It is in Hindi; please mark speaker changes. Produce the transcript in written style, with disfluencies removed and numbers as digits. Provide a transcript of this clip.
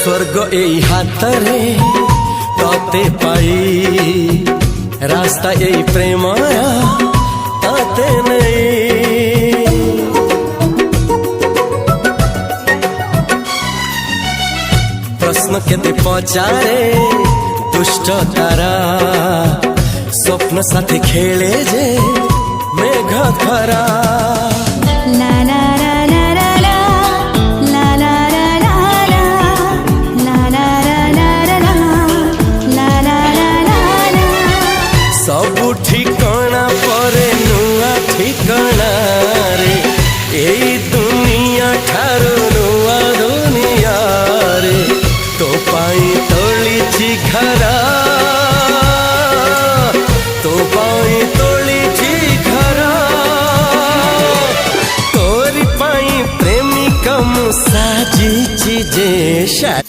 Speaker 1: स्वर्ग एई हातरे तते पाई रास्ता एई प्रेमाया ताते नहीं। प्रश्न केते पचारे दुष्ट तारा स्वप्न साथी खेले जे मेघ खरा। सबु ठिकाना परे नुआ ठिकाना रे एई दुनिया ठारू नुआ दुनिया रे। तो पाई तोलिछि घरा तो पाई तोलिछि घरा तोरी पाई प्रेमिका मु साजिछि जे शा।